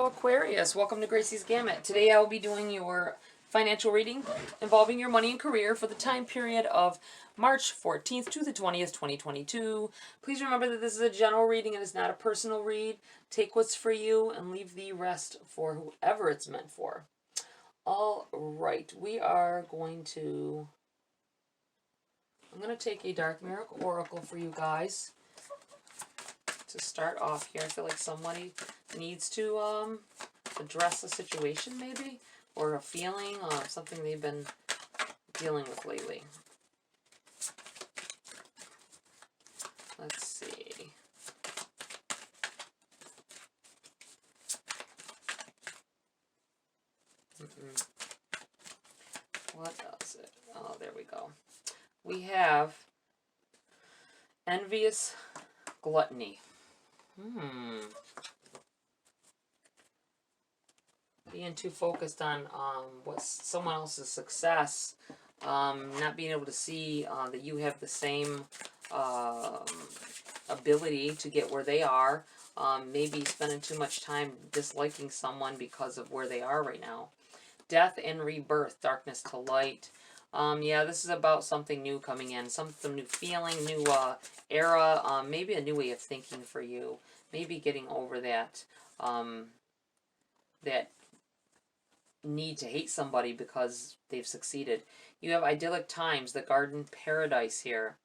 Aquarius, welcome to Gracie's Gamut. Today I will be doing your financial reading involving your money and career for the time period of March 14th to the 20th, 2022. Please remember that this is a general reading and is not a personal read. Take what's for you and leave the rest for whoever it's meant for. All right, I'm going to take a Dark Mirror Oracle for you guys. To start off here, I feel like somebody needs to address a situation maybe, or a feeling of something they've been dealing with lately. Let's see. What else? Oh, there we go. We have envious gluttony. Being too focused on what's someone else's success, not being able to see that you have the same ability to get where they are. Maybe spending too much time disliking someone because of where they are right now. Death and Rebirth, darkness to light. Yeah, this is about something new coming in, some new feeling, new era, maybe a new way of thinking for you. Maybe getting over that that need to hate somebody because they've succeeded. You have idyllic times, the garden paradise here.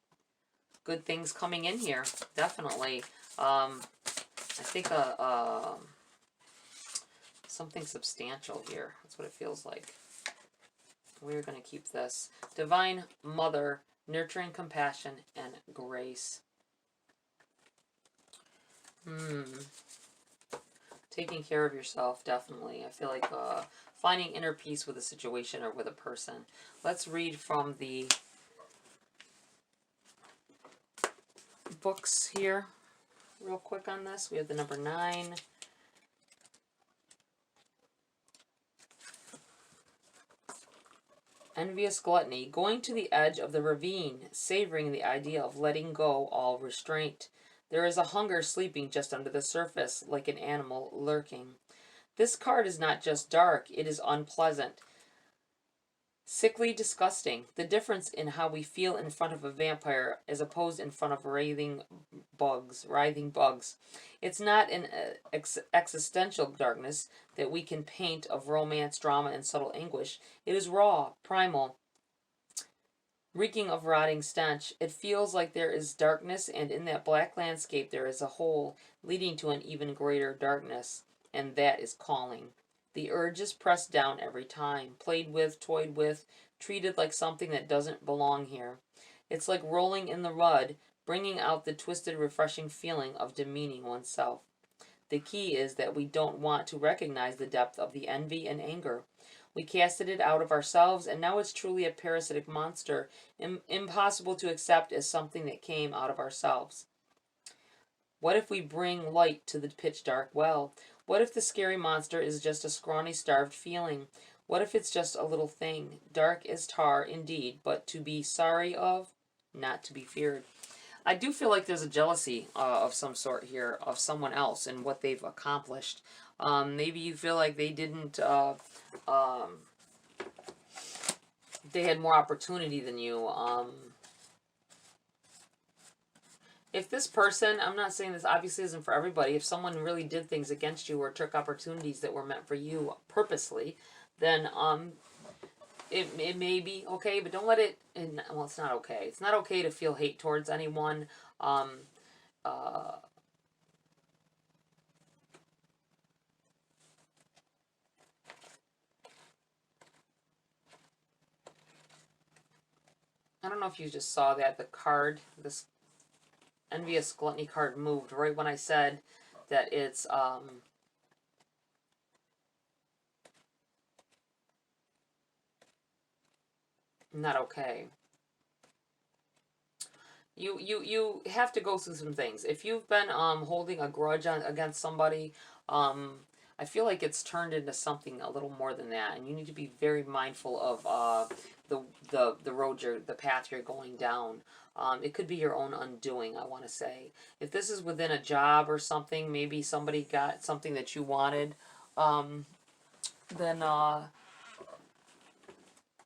Good things coming in here, definitely. I think something substantial here. That's what it feels like. We're going to keep this. Divine Mother, nurturing compassion and grace. Taking care of yourself, definitely. I feel like finding inner peace with a situation or with a person. Let's read from the books here real quick on this. We have the number 9. Envious gluttony, going to the edge of the ravine, savoring the idea of letting go all restraint. There is a hunger sleeping just under the surface, like an animal lurking. This card is not just dark, it is unpleasant. Sickly disgusting. The difference in how we feel in front of a vampire as opposed in front of writhing bugs. It's not an existential darkness that we can paint of romance, drama, and subtle anguish. It is raw, primal, reeking of rotting stench. It feels like there is darkness, and in that black landscape there is a hole leading to an even greater darkness, and that is calling. The urge is pressed down every time, played with, toyed with, treated like something that doesn't belong here. It's like rolling in the mud, bringing out the twisted, refreshing feeling of demeaning oneself. The key is that we don't want to recognize the depth of the envy and anger. We casted it out of ourselves, and now it's truly a parasitic monster, impossible to accept as something that came out of ourselves. What if we bring light to the pitch-dark well? What if the scary monster is just a scrawny, starved feeling? What if it's just a little thing, dark as tar indeed, but to be sorry of, not to be feared? I do feel like there's a jealousy of some sort here of someone else and what they've accomplished. Maybe you feel like they didn't, they had more opportunity than you. If this person, I'm not saying this obviously isn't for everybody, if someone really did things against you or took opportunities that were meant for you purposely, then it may be okay, but don't let it, well, it's not okay. It's not okay to feel hate towards anyone. I don't know if you just saw that, the card, this Envious Gluttony card moved right when I said that it's not okay. You have to go through some things. If you've been holding a grudge against somebody, I feel like it's turned into something a little more than that, and you need to be very mindful of the road the path you're going down. It could be your own undoing, I want to say. If this is within a job or something, maybe somebody got something that you wanted, then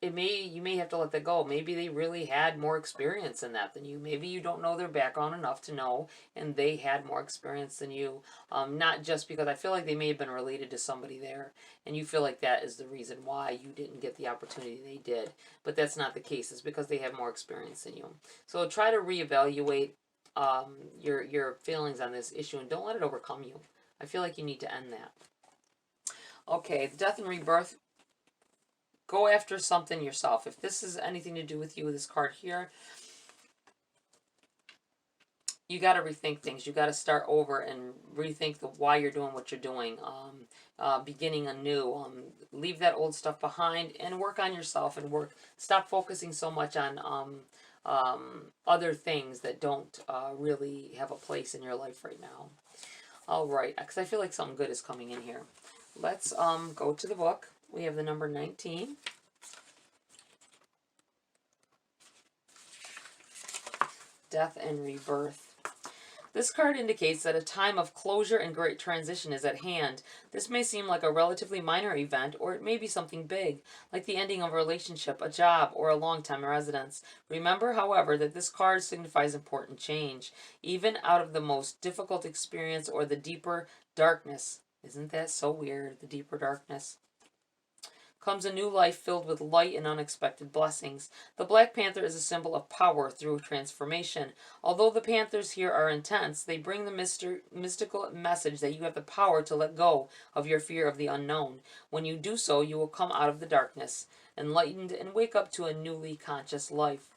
you may have to let that go. Maybe they really had more experience in that than you. Maybe you don't know their background enough to know, and they had more experience than you. Not just because I feel like they may have been related to somebody there, and you feel like that is the reason why you didn't get the opportunity they did. But that's not the case. It's because they have more experience than you. So try to reevaluate your feelings on this issue, and don't let it overcome you. I feel like you need to end that. Okay, the Death and Rebirth. Go after something yourself. If this is anything to do with you, this card here, you got to rethink things. You got to start over and rethink why you're doing what you're doing. Beginning anew. Leave that old stuff behind and work on yourself and Stop focusing so much on other things that don't really have a place in your life right now. All right, because I feel like something good is coming in here. Let's go to the book. We have the number 19. Death and Rebirth. This card indicates that a time of closure and great transition is at hand. This may seem like a relatively minor event, or it may be something big, like the ending of a relationship, a job, or a long-time residence. Remember, however, that this card signifies important change, even out of the most difficult experience or the deeper darkness. Isn't that so weird, the deeper darkness? Comes a new life filled with light and unexpected blessings. The Black Panther is a symbol of power through transformation. Although the Panthers here are intense, they bring the mystical message that you have the power to let go of your fear of the unknown. When you do so, you will come out of the darkness, enlightened, and wake up to a newly conscious life.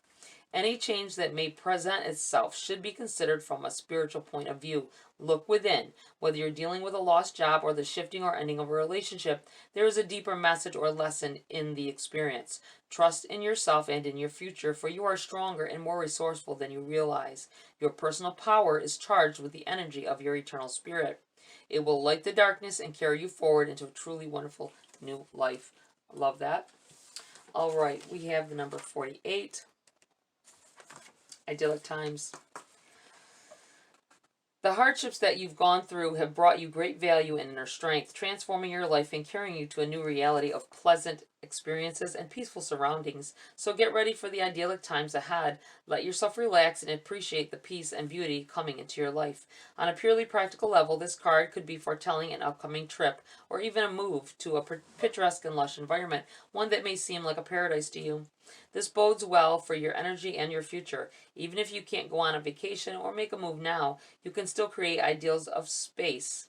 Any change that may present itself should be considered from a spiritual point of view. Look within. Whether you're dealing with a lost job or the shifting or ending of a relationship, there is a deeper message or lesson in the experience. Trust in yourself and in your future, for you are stronger and more resourceful than you realize. Your personal power is charged with the energy of your eternal spirit. It will light the darkness and carry you forward into a truly wonderful new life. I love that. All right, we have the number 48. Idyllic times. The hardships that you've gone through have brought you great value and inner strength, transforming your life and carrying you to a new reality of pleasant experiences and peaceful surroundings. So get ready for the idyllic times ahead. Let yourself relax and appreciate the peace and beauty coming into your life. On a purely practical level, this card could be foretelling an upcoming trip or even a move to a picturesque and lush environment, one that may seem like a paradise to you. This bodes well for your energy and your future. Even if you can't go on a vacation or make a move now, you can still create ideals of space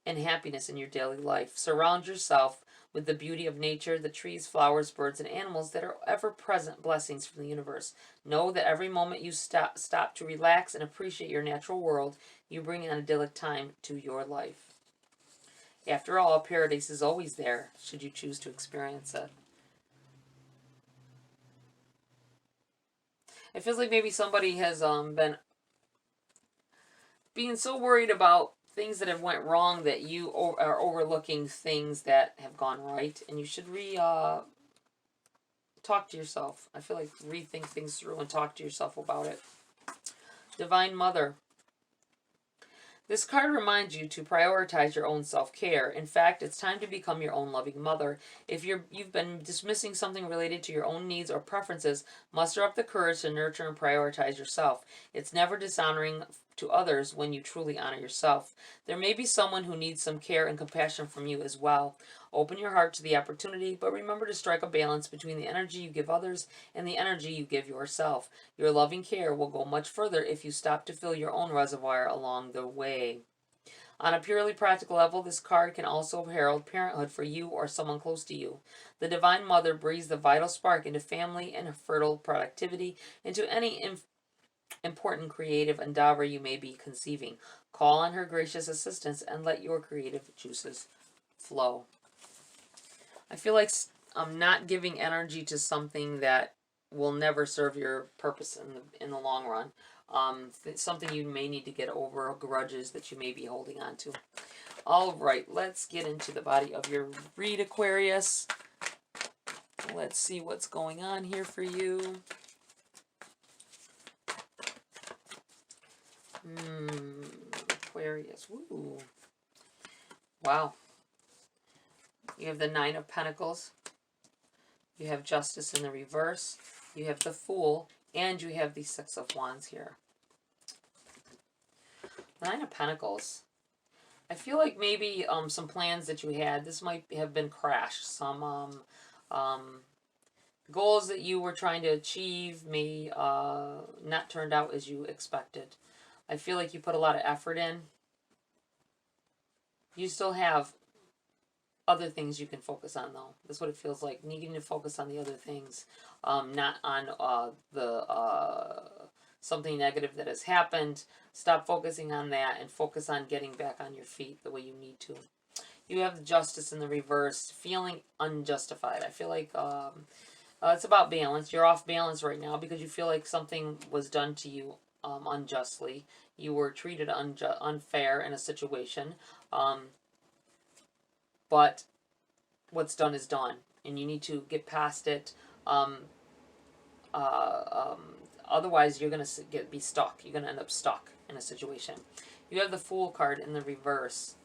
and happiness in your daily life. Surround yourself with the beauty of nature, the trees, flowers, birds, and animals that are ever-present blessings from the universe. Know that every moment you stop to relax and appreciate your natural world, you bring an idyllic time to your life. After all, paradise is always there, should you choose to experience it. It feels like maybe somebody has been being so worried about things that have went wrong that you are overlooking things that have gone right, and you should talk to yourself. I feel like rethink things through and talk to yourself about it. Divine Mother. This card reminds you to prioritize your own self-care. In fact, it's time to become your own loving mother. If you've been dismissing something related to your own needs or preferences, muster up the courage to nurture and prioritize yourself. It's never dishonoring to others when you truly honor yourself. There may be someone who needs some care and compassion from you as well. Open your heart to the opportunity, but remember to strike a balance between the energy you give others and the energy you give yourself. Your loving care will go much further if you stop to fill your own reservoir along the way. On a purely practical level, this card can also herald parenthood for you or someone close to you. The Divine Mother breathes the vital spark into family and fertile productivity, into any important creative endeavor you may be conceiving. Call on her gracious assistance and let your creative juices flow. I feel like I'm not giving energy to something that will never serve your purpose in the long run. Something you may need to get over, or grudges that you may be holding on to. All right, let's get into the body of your read, Aquarius. Let's see what's going on here for you. Aquarius. Woo. Wow. You have the Nine of Pentacles. You have Justice in the reverse. You have the Fool. And you have the Six of Wands here. Nine of Pentacles. I feel like maybe some plans that you had, this might have been crashed. Some goals that you were trying to achieve may not turned out as you expected. I feel like you put a lot of effort in. You still have other things you can focus on, though. That's what it feels like. Needing to focus on the other things, not on something negative that has happened. Stop focusing on that and focus on getting back on your feet the way you need to. You have the Justice in the reverse, feeling unjustified. I feel like it's about balance. You're off balance right now because you feel like something was done to you unjustly. You were treated unfair in a situation. But what's done is done, and you need to get past it. Otherwise, you're going to be stuck. You're going to end up stuck in a situation. You have the Fool card in the reverse.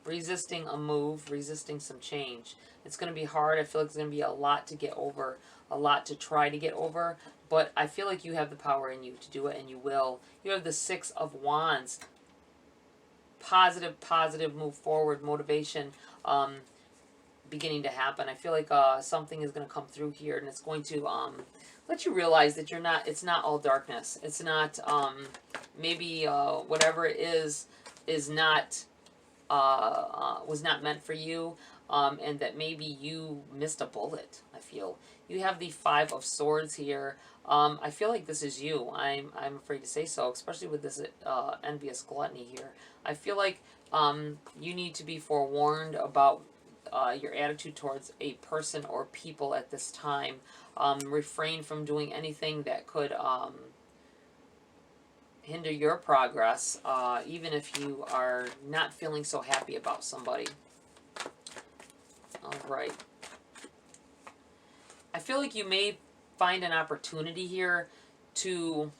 Resisting a move, resisting some change. It's going to be hard. I feel like it's going to be a lot to get over, a lot to try to get over. But I feel like you have the power in you to do it, and you will. You have the Six of Wands. Positive move forward, motivation beginning to happen. I feel like something is going to come through here, and it's going to let you realize that it's not all darkness. It's not, maybe whatever it is not, was not meant for you, and that maybe you missed a bullet, I feel. You have the Five of Swords here. I feel like this is you. I'm afraid to say so, especially with this envious gluttony here. I feel like you need to be forewarned about your attitude towards a person or people at this time. Refrain from doing anything that could hinder your progress, even if you are not feeling so happy about somebody. All right. I feel like you may find an opportunity here to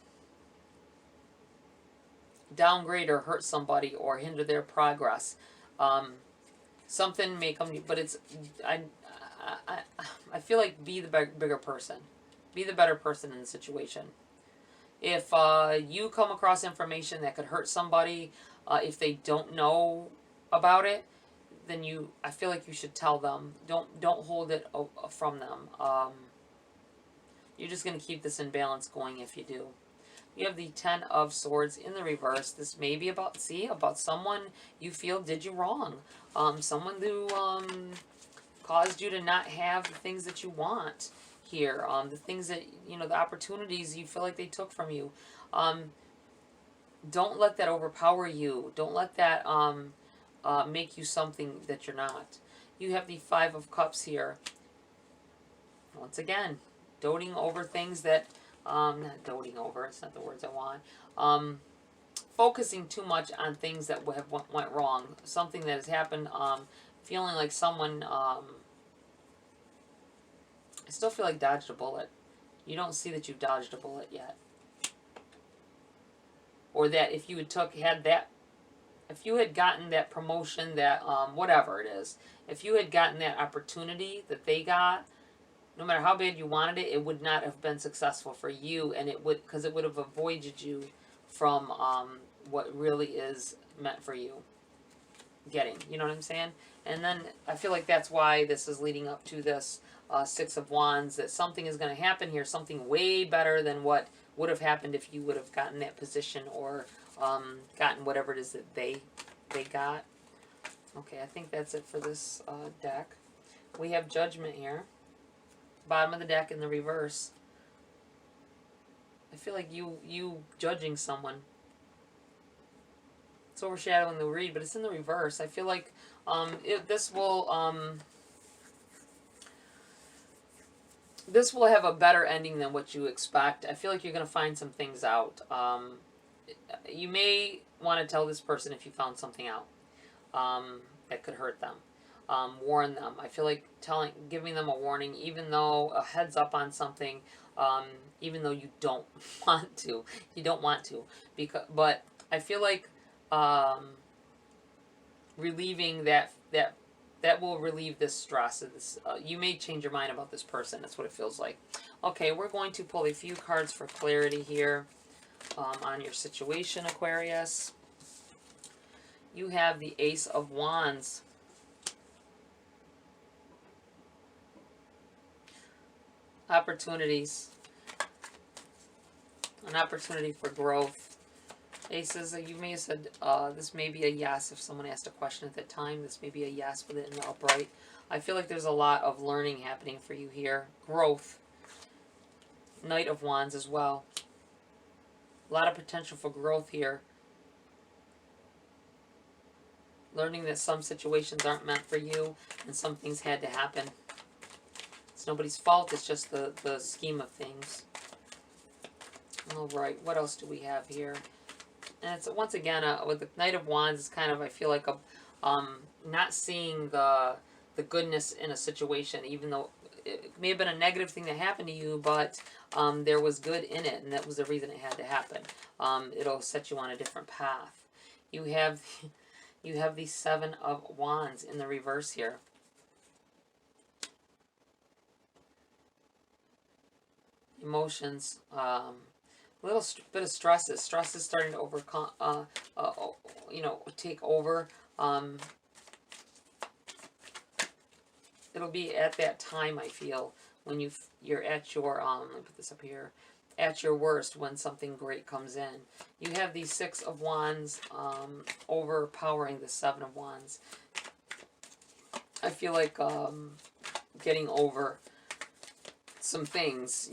downgrade or hurt somebody or hinder their progress. Something may come to you, but it's, I feel like be the bigger person. Be the better person in the situation. If you come across information that could hurt somebody, if they don't know about it, then I feel like you should tell them. Don't hold it from them. You're just going to keep this imbalance going if you do. You have the Ten of Swords in the reverse. This may be about someone you feel did you wrong. Someone who caused you to not have the things that you want here. The things that, the opportunities you feel like they took from you. Don't let that overpower you. Don't let that make you something that you're not. You have the Five of Cups here. Once again, doting over things that, not doting over, it's not the words I want. Focusing too much on things that went wrong. Something that has happened, feeling like someone, I still feel like dodged a bullet. You don't see that you dodged a bullet yet. Or that if you if you had gotten that promotion, that, whatever it is, if you had gotten that opportunity that they got, no matter how bad you wanted it, it would not have been successful for you, and because it would have avoided you from what really is meant for you getting. You know what I'm saying? And then I feel like that's why this is leading up to this Six of Wands, that something is going to happen here, something way better than what would have happened if you would have gotten that position or gotten whatever it is that they got. Okay, I think that's it for this deck. We have Judgment here. Bottom of the deck in the reverse. I feel like you judging someone. It's overshadowing the read, but it's in the reverse. I feel like this will have a better ending than what you expect. I feel like you're going to find some things out. You may want to tell this person if you found something out that could hurt them. Warn them. I feel like giving them a warning, even though a heads up on something, even though you don't want to. You don't want to. But I feel like relieving that will relieve this stress. This, you may change your mind about this person. That's what it feels like. Okay, we're going to pull a few cards for clarity here on your situation, Aquarius. You have the Ace of Wands. Opportunities. An opportunity for growth. Aces, you may have said this may be a yes if someone asked a question at that time. This may be a yes with it in the upright. I feel like there's a lot of learning happening for you here. Growth. Knight of Wands as well. A lot of potential for growth here. Learning that some situations aren't meant for you and some things had to happen. It's nobody's fault. It's just the scheme of things. All right. What else do we have here? And it's once again with the Knight of Wands, it's kind of, I feel like not seeing the goodness in a situation, even though it may have been a negative thing that happened to you, but there was good in it, and that was the reason it had to happen. It'll set you on a different path. You have the Seven of Wands in the reverse here. Emotions. A little bit of stresses. Stress is starting to overcome, take over. It'll be at that time, I feel, when you're at your, let me put this up here, at your worst when something great comes in. You have the Six of Wands overpowering the Seven of Wands. I feel like getting over some things.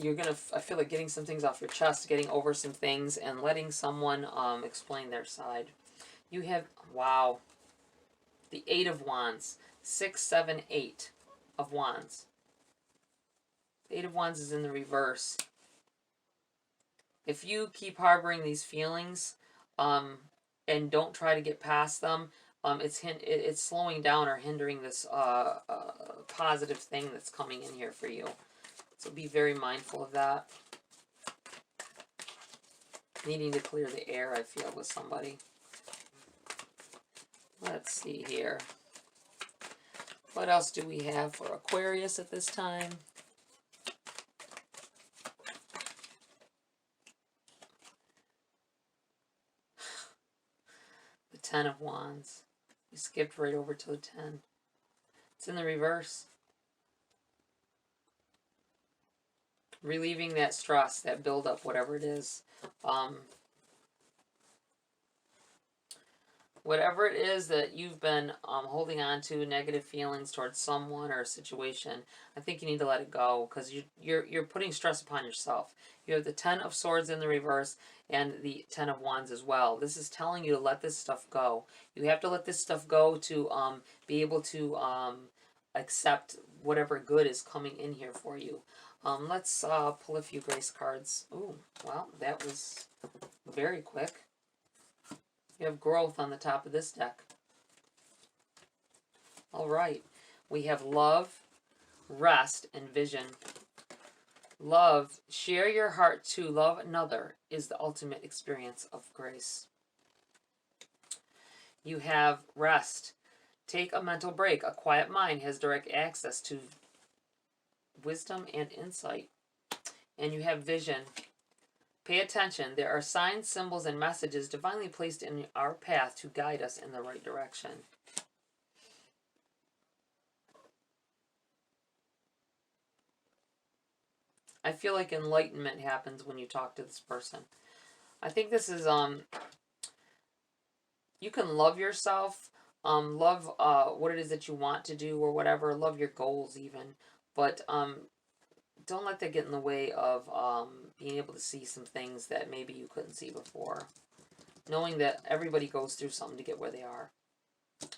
I feel like getting some things off your chest, getting over some things, and letting someone explain their side. You have, wow, the Eight of Wands. 6, 7, 8 of Wands. The Eight of Wands is in the reverse. If you keep harboring these feelings and don't try to get past them, it's slowing down or hindering this positive thing that's coming in here for you. So be very mindful of that. Needing to clear the air, I feel, with somebody. Let's see here. What else do we have for Aquarius at this time? The Ten of Wands. You skipped right over to the 10. It's in the reverse. Relieving that stress, that buildup, whatever it is. Whatever it is that you've been holding on to, negative feelings towards someone or a situation, I think you need to let it go, because you're putting stress upon yourself. You have the Ten of Swords in the reverse and the Ten of Wands as well. This is telling you to let this stuff go. You have to let this stuff go to be able to accept whatever good is coming in here for you. Let's pull a few grace cards. Ooh, well, that was very quick. You have growth on the top of this deck. All right. We have love, rest, and vision. Love, share your heart to love another is the ultimate experience of grace. You have rest. Take a mental break. A quiet mind has direct access to wisdom and insight. And you have vision. Pay attention. There are signs, symbols, and messages divinely placed in our path to guide us in the right direction. I feel like enlightenment happens when you talk to this person. I think this is, you can love yourself, love what it is that you want to do or whatever, love your goals even, but don't let that get in the way of being able to see some things that maybe you couldn't see before. Knowing that everybody goes through something to get where they are.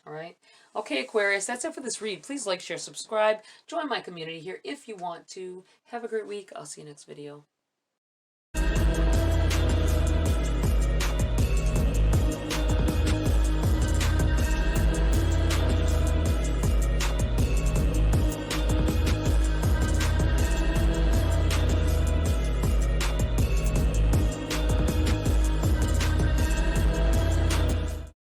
All right. Okay, Aquarius, that's it for this read. Please like, share, subscribe. Join my community here if you want to. Have a great week. I'll see you next video.